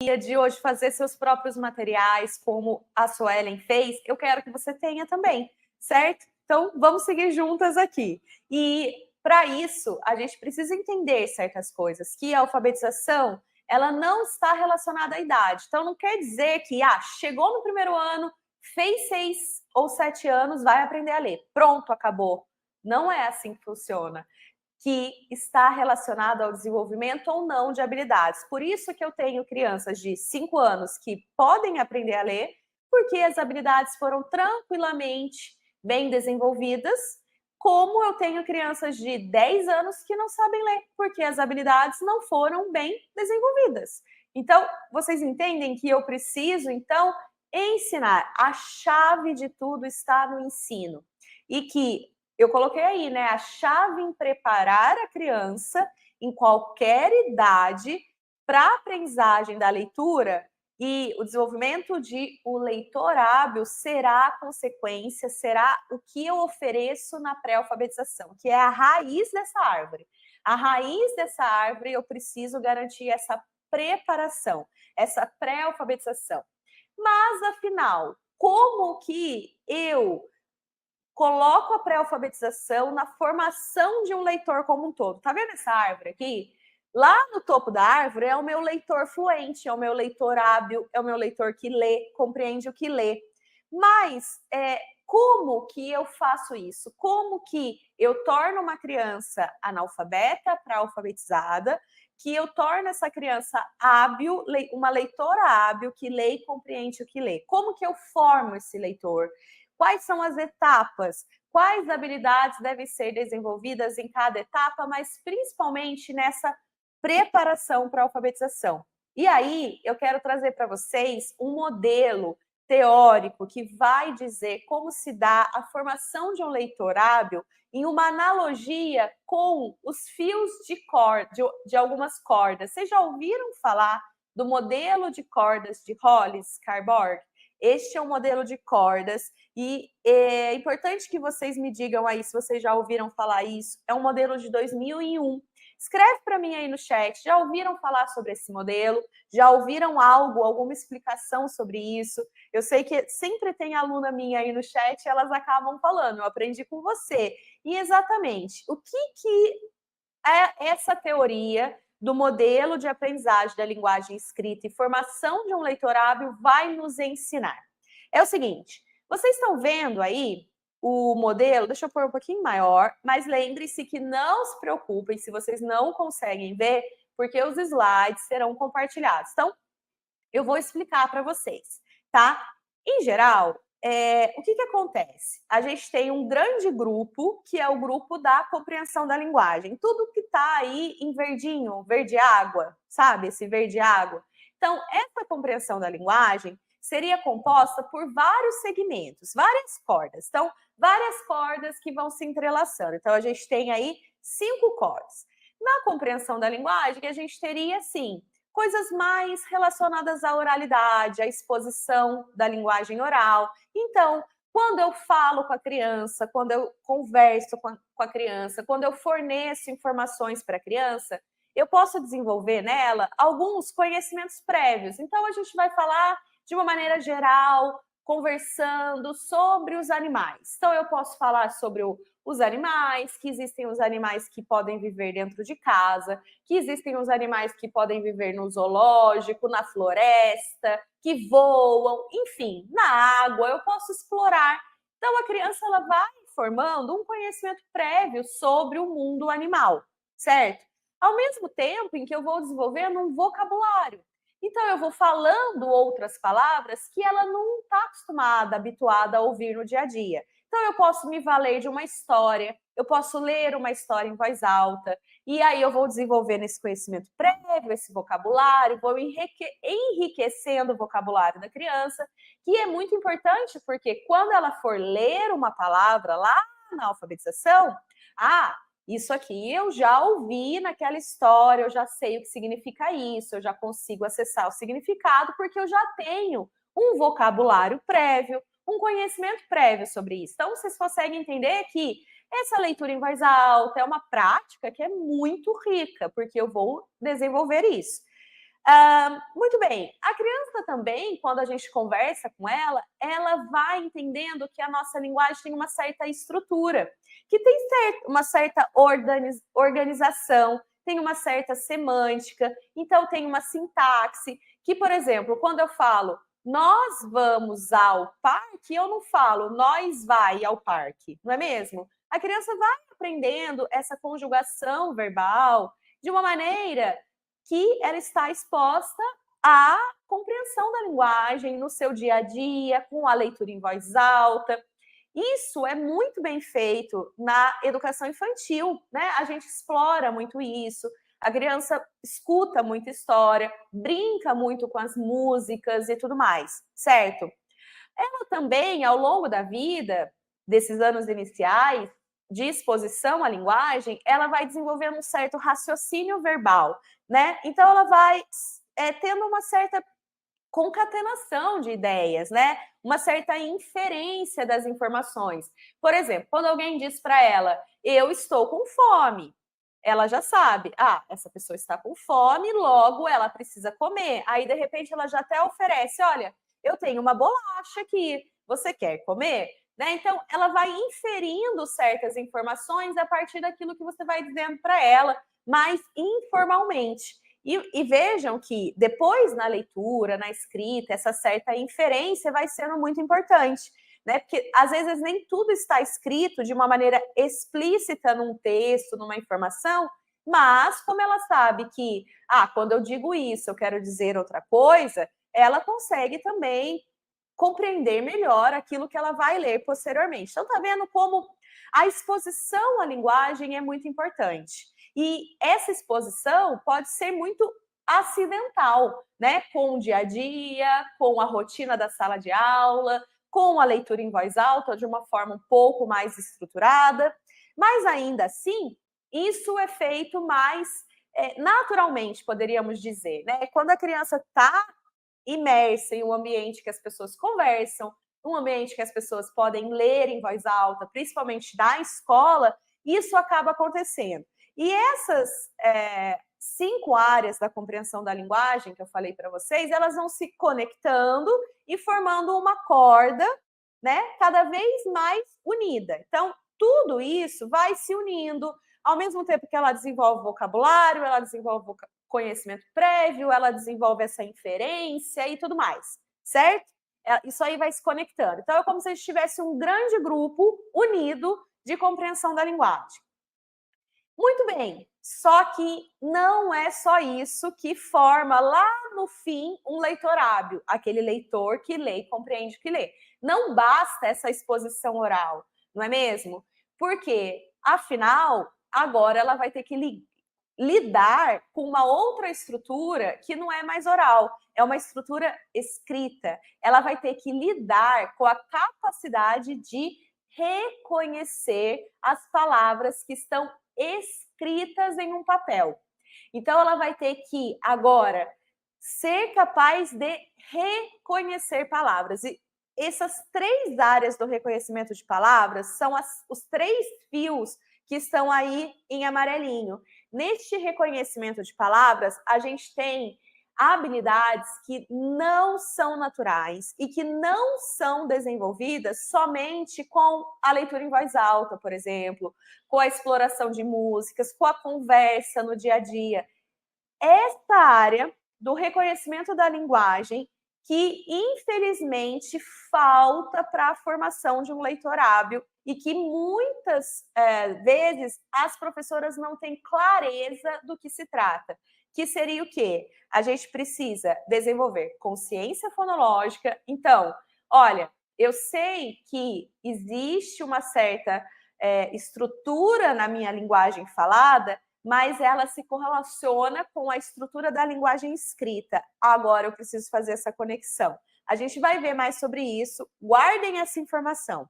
de hoje fazer seus próprios materiais, como a Suelen fez, eu quero que você tenha também, certo? Então, vamos seguir juntas aqui. E, para isso, a gente precisa entender certas coisas, que a alfabetização, ela não está relacionada à idade. Então, não quer dizer que, chegou no primeiro ano, fez 6 ou 7 anos, vai aprender a ler. Pronto, acabou. Não é assim que funciona, que está relacionado ao desenvolvimento ou não de habilidades. Por isso que eu tenho crianças de 5 anos que podem aprender a ler, porque as habilidades foram tranquilamente bem desenvolvidas, como eu tenho crianças de 10 anos que não sabem ler, porque as habilidades não foram bem desenvolvidas. Então, vocês entendem que eu preciso, então, ensinar. A chave de tudo está no ensino. E que eu coloquei aí, né? A chave em preparar a criança em qualquer idade para a aprendizagem da leitura e o desenvolvimento de o leitor hábil será a consequência, será o que eu ofereço na pré-alfabetização, que é a raiz dessa árvore. A raiz dessa árvore eu preciso garantir essa preparação, essa pré-alfabetização. Mas, afinal, como que eu coloco a pré-alfabetização na formação de um leitor como um todo? Tá vendo essa árvore aqui? Lá no topo da árvore é o meu leitor fluente, é o meu leitor hábil, é o meu leitor que lê, compreende o que lê. Mas como que eu faço isso? Como que eu torno uma criança analfabeta para alfabetizada, que eu torno essa criança hábil, uma leitora hábil que lê e compreende o que lê? Como que eu formo esse leitor? Quais são as etapas? Quais habilidades devem ser desenvolvidas em cada etapa, mas principalmente nessa preparação para a alfabetização? E aí, eu quero trazer para vocês um modelo teórico que vai dizer como se dá a formação de um leitor hábil em uma analogia com os fios de algumas cordas. Vocês já ouviram falar do modelo de cordas de Hollis-Carborg? Este é um modelo de cordas e é importante que vocês me digam aí se vocês já ouviram falar isso. É um modelo de 2001. Escreve para mim aí no chat, já ouviram falar sobre esse modelo? Já ouviram alguma explicação sobre isso? Eu sei que sempre tem aluna minha aí no chat, elas acabam falando, eu aprendi com você. E exatamente, o que é essa teoria do modelo de aprendizagem da linguagem escrita e formação de um leitor hábil vai nos ensinar? É o seguinte, vocês estão vendo aí o modelo, deixa eu pôr um pouquinho maior, mas lembre-se que não se preocupem se vocês não conseguem ver, porque os slides serão compartilhados. Então, eu vou explicar para vocês, tá? Em geral, o que acontece? A gente tem um grande grupo, que é o grupo da compreensão da linguagem. Tudo que está aí em verdinho, verde água, sabe? Esse verde água. Então, essa compreensão da linguagem seria composta por vários segmentos, várias cordas. Então, várias cordas que vão se entrelaçando. Então, a gente tem aí 5 cordas. Na compreensão da linguagem, a gente teria, assim, coisas mais relacionadas à oralidade, à exposição da linguagem oral. Então, quando eu falo com a criança, quando eu converso com a criança, quando eu forneço informações para a criança, eu posso desenvolver nela alguns conhecimentos prévios. Então, a gente vai falar de uma maneira geral, conversando sobre os animais. Então, eu posso falar sobre os animais, que existem os animais que podem viver dentro de casa, que existem os animais que podem viver no zoológico, na floresta, que voam, enfim, na água, eu posso explorar. Então, a criança ela vai formando um conhecimento prévio sobre o mundo animal, certo? Ao mesmo tempo em que eu vou desenvolvendo um vocabulário. Então, eu vou falando outras palavras que ela não está acostumada, habituada a ouvir no dia a dia. Então, eu posso me valer de uma história, eu posso ler uma história em voz alta, e aí eu vou desenvolvendo esse conhecimento prévio, esse vocabulário, vou enriquecendo o vocabulário da criança, que é muito importante, porque quando ela for ler uma palavra lá na alfabetização, isso aqui eu já ouvi naquela história, eu já sei o que significa isso, eu já consigo acessar o significado, porque eu já tenho um vocabulário prévio, um conhecimento prévio sobre isso. Então, vocês conseguem entender que essa leitura em voz alta é uma prática que é muito rica, porque eu vou desenvolver isso. Muito bem. A criança também, quando a gente conversa com ela vai entendendo que a nossa linguagem tem uma certa estrutura, que tem uma certa organização, tem uma certa semântica, então tem uma sintaxe, que, por exemplo, quando eu falo nós vamos ao parque, eu não falo nós vai ao parque, não é mesmo? A criança vai aprendendo essa conjugação verbal de uma maneira que ela está exposta à compreensão da linguagem no seu dia a dia, com a leitura em voz alta. Isso é muito bem feito na educação infantil, né? A gente explora muito isso. A criança escuta muita história, brinca muito com as músicas e tudo mais, certo? Ela também, ao longo da vida, desses anos iniciais, de exposição à linguagem, ela vai desenvolvendo um certo raciocínio verbal, né? Então, ela vai tendo uma certa concatenação de ideias, né? Uma certa inferência das informações. Por exemplo, quando alguém diz para ela, eu estou com fome, ela já sabe, essa pessoa está com fome, logo ela precisa comer. Aí, de repente, ela já até oferece, olha, eu tenho uma bolacha aqui, você quer comer? Né? Então, ela vai inferindo certas informações a partir daquilo que você vai dizendo para ela, mais informalmente. E vejam que depois na leitura, na escrita, essa certa inferência vai sendo muito importante, né? Porque às vezes nem tudo está escrito de uma maneira explícita num texto, numa informação, mas como ela sabe que, quando eu digo isso, eu quero dizer outra coisa, ela consegue também compreender melhor aquilo que ela vai ler posteriormente. Então, tá vendo como a exposição à linguagem é muito importante. E essa exposição pode ser muito acidental, né? Com o dia a dia, com a rotina da sala de aula, com a leitura em voz alta de uma forma um pouco mais estruturada, mas ainda assim, isso é feito mais naturalmente, poderíamos dizer, né? Quando a criança está imersa em um ambiente que as pessoas conversam, um ambiente que as pessoas podem ler em voz alta, principalmente na escola, isso acaba acontecendo. E essas 5 áreas da compreensão da linguagem que eu falei para vocês, elas vão se conectando e formando uma corda, né, cada vez mais unida. Então, tudo isso vai se unindo, ao mesmo tempo que ela desenvolve vocabulário, ela desenvolve conhecimento prévio, ela desenvolve essa inferência e tudo mais, certo? Isso aí vai se conectando. Então, é como se a gente tivesse um grande grupo unido de compreensão da linguagem. Muito bem, só que não é só isso que forma lá no fim um leitor hábil, aquele leitor que lê e compreende o que lê. Não basta essa exposição oral, não é mesmo? Porque, afinal, agora ela vai ter que lidar com uma outra estrutura que não é mais oral, é uma estrutura escrita. Ela vai ter que lidar com a capacidade de reconhecer as palavras que estão escritas em um papel. Então, ela vai ter que, agora, ser capaz de reconhecer palavras. E essas 3 áreas do reconhecimento de palavras são os 3 fios que estão aí em amarelinho. Neste reconhecimento de palavras, a gente tem habilidades que não são naturais e que não são desenvolvidas somente com a leitura em voz alta, por exemplo, com a exploração de músicas, com a conversa no dia a dia. Esta área do reconhecimento da linguagem que, infelizmente, falta para a formação de um leitor hábil e que muitas vezes as professoras não têm clareza do que se trata. Que seria o quê? A gente precisa desenvolver consciência fonológica. Então, olha, eu sei que existe uma certa estrutura na minha linguagem falada, mas ela se correlaciona com a estrutura da linguagem escrita. Agora eu preciso fazer essa conexão. A gente vai ver mais sobre isso. Guardem essa informação.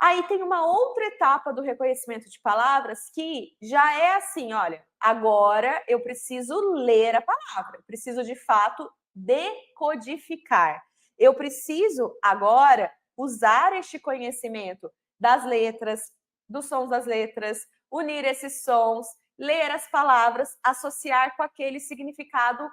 Aí tem uma outra etapa do reconhecimento de palavras que já é assim, olha, agora eu preciso ler a palavra, eu preciso de fato decodificar. Eu preciso agora usar este conhecimento das letras, dos sons das letras, unir esses sons, ler as palavras, associar com aquele significado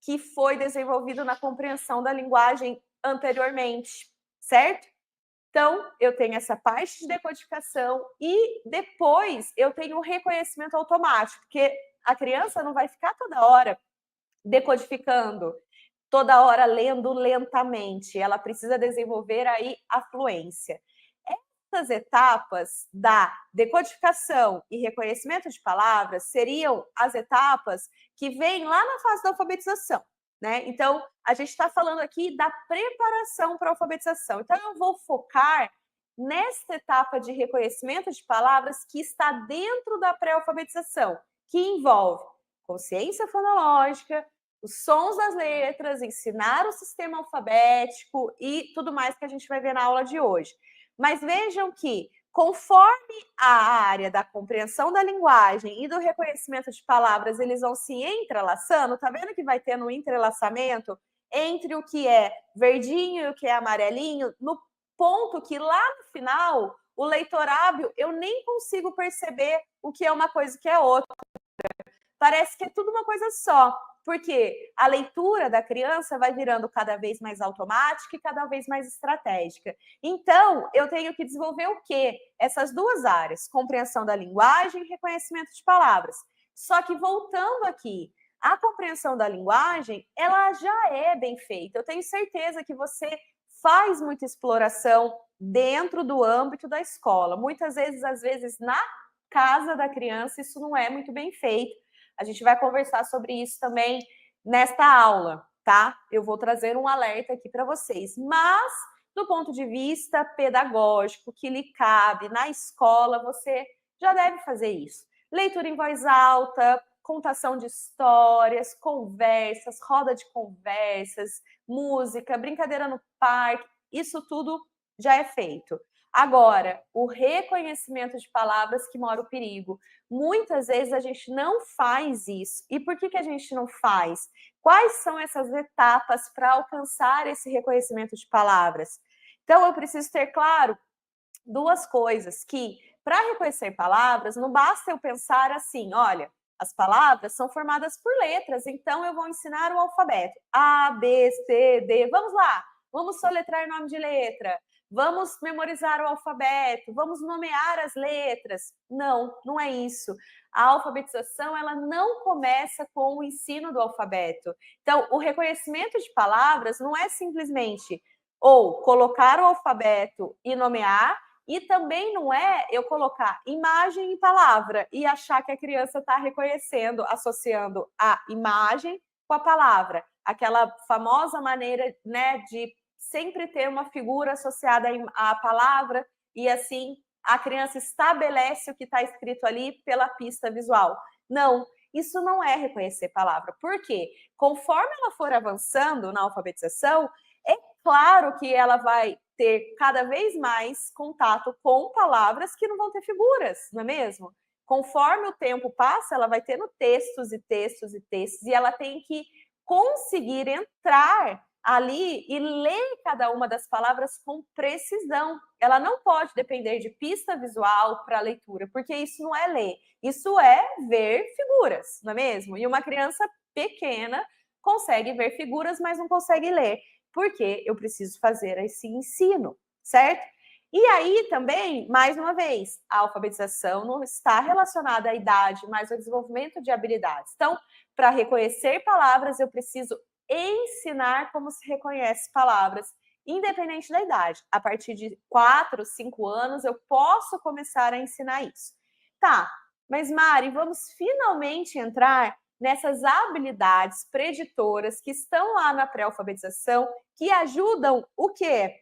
que foi desenvolvido na compreensão da linguagem anteriormente, certo? Então, eu tenho essa parte de decodificação e depois eu tenho o reconhecimento automático, porque a criança não vai ficar toda hora decodificando, toda hora lendo lentamente. Ela precisa desenvolver aí a fluência. Essas etapas da decodificação e reconhecimento de palavras seriam as etapas que vêm lá na fase da alfabetização, né? Então, a gente está falando aqui da preparação para a alfabetização. Então, eu vou focar nesta etapa de reconhecimento de palavras que está dentro da pré-alfabetização, que envolve consciência fonológica, os sons das letras, ensinar o sistema alfabético e tudo mais que a gente vai ver na aula de hoje. Mas vejam que, conforme a área da compreensão da linguagem e do reconhecimento de palavras, eles vão se entrelaçando, tá vendo que vai tendo um entrelaçamento entre o que é verdinho e o que é amarelinho, no ponto que lá no final, o leitor hábil, eu nem consigo perceber o que é uma coisa e o que é outra. Parece que é tudo uma coisa só, porque a leitura da criança vai virando cada vez mais automática e cada vez mais estratégica. Então, eu tenho que desenvolver o quê? Essas duas áreas, compreensão da linguagem e reconhecimento de palavras. Só que voltando aqui, a compreensão da linguagem, ela já é bem feita. Eu tenho certeza que você faz muita exploração dentro do âmbito da escola. Muitas vezes, às vezes, na casa da criança, isso não é muito bem feito. A gente vai conversar sobre isso também nesta aula, tá? Eu vou trazer um alerta aqui para vocês. Mas, do ponto de vista pedagógico, que lhe cabe na escola, você já deve fazer isso. Leitura em voz alta, contação de histórias, conversas, roda de conversas, música, brincadeira no parque, isso tudo já é feito. Agora, o reconhecimento de palavras que mora o perigo. Muitas vezes a gente não faz isso. E por que a gente não faz? Quais são essas etapas para alcançar esse reconhecimento de palavras? Então, eu preciso ter claro duas coisas, que para reconhecer palavras, não basta eu pensar assim, olha, as palavras são formadas por letras, então eu vou ensinar o alfabeto. A, B, C, D. Vamos lá, vamos soletrar nome de letra. Vamos memorizar o alfabeto, vamos nomear as letras. Não, não é isso. A alfabetização, ela não começa com o ensino do alfabeto. Então, o reconhecimento de palavras não é simplesmente ou colocar o alfabeto e nomear, e também não é eu colocar imagem em palavra e achar que a criança está reconhecendo, associando a imagem com a palavra. Aquela famosa maneira, né, de sempre ter uma figura associada à palavra e assim a criança estabelece o que está escrito ali pela pista visual. Não, isso não é reconhecer palavra. Por quê? Conforme ela for avançando na alfabetização, é claro que ela vai ter cada vez mais contato com palavras que não vão ter figuras, não é mesmo? Conforme o tempo passa, ela vai tendo textos e textos e textos, e ela tem que conseguir entrar ali e ler cada uma das palavras com precisão. Ela não pode depender de pista visual para leitura, porque isso não é ler, isso é ver figuras, não é mesmo? E uma criança pequena consegue ver figuras, mas não consegue ler, porque eu preciso fazer esse ensino, certo? E aí também, mais uma vez, a alfabetização não está relacionada à idade, mas ao desenvolvimento de habilidades. Então, para reconhecer palavras, eu preciso ensinar como se reconhece palavras, independente da idade. A partir de 4, 5 anos, eu posso começar a ensinar isso. Tá, mas Mari, vamos finalmente entrar nessas habilidades preditoras que estão lá na pré-alfabetização, que ajudam o quê?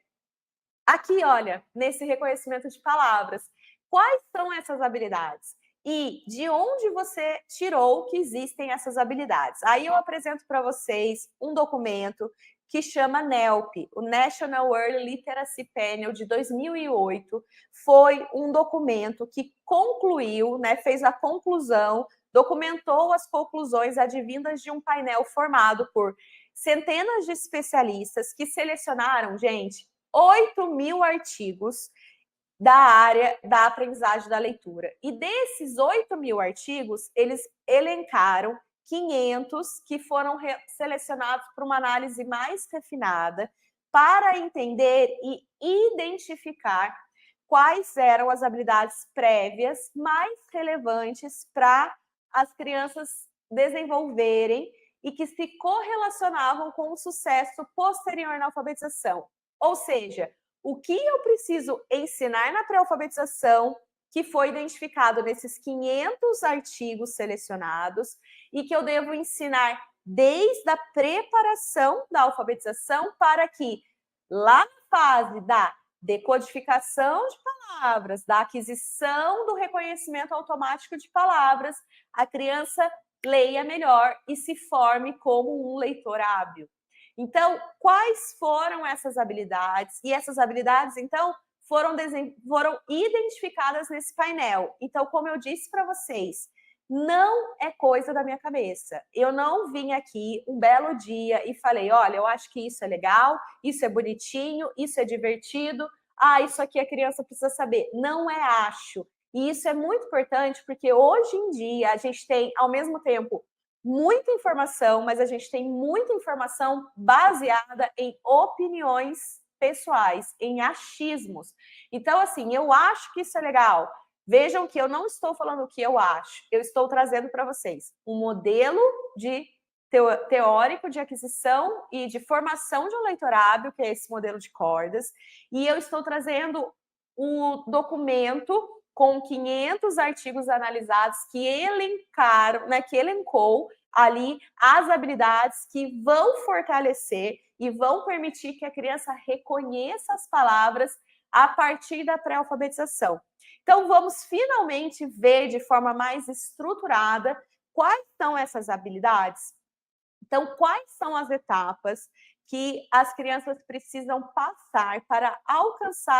Aqui, olha, nesse reconhecimento de palavras. Quais são essas habilidades? E de onde você tirou que existem essas habilidades? Aí eu apresento para vocês um documento que chama NELP, o National Early Literacy Panel de 2008. Foi um documento que concluiu, né, fez a conclusão, documentou as conclusões advindas de um painel formado por centenas de especialistas que selecionaram, gente, 8.000 artigos da área da aprendizagem da leitura. E desses 8.000 artigos, eles elencaram 500 que foram selecionados para uma análise mais refinada para entender e identificar quais eram as habilidades prévias mais relevantes para as crianças desenvolverem e que se correlacionavam com o sucesso posterior na alfabetização. Ou seja, o que eu preciso ensinar na pré-alfabetização, que foi identificado nesses 500 artigos selecionados, e que eu devo ensinar desde a preparação da alfabetização para que, lá na fase da decodificação de palavras, da aquisição do reconhecimento automático de palavras, a criança leia melhor e se forme como um leitor hábil. Então, quais foram essas habilidades? E essas habilidades, então, foram identificadas nesse painel. Então, como eu disse para vocês, não é coisa da minha cabeça. Eu não vim aqui um belo dia e falei, olha, eu acho que isso é legal, isso é bonitinho, isso é divertido, isso aqui a criança precisa saber. Não é acho. E isso é muito importante porque hoje em dia a gente tem, ao mesmo tempo, muita informação, mas a gente tem muita informação baseada em opiniões pessoais, em achismos. Então, assim, eu acho que isso é legal. Vejam que eu não estou falando o que eu acho, eu estou trazendo para vocês um modelo de teórico de aquisição e de formação de um leitor hábil, que é esse modelo de cordas, e eu estou trazendo um documento com 500 artigos analisados que elencaram, né, que elencou ali as habilidades que vão fortalecer e vão permitir que a criança reconheça as palavras a partir da pré-alfabetização. Então, vamos finalmente ver de forma mais estruturada quais são essas habilidades. Então, quais são as etapas que as crianças precisam passar para alcançar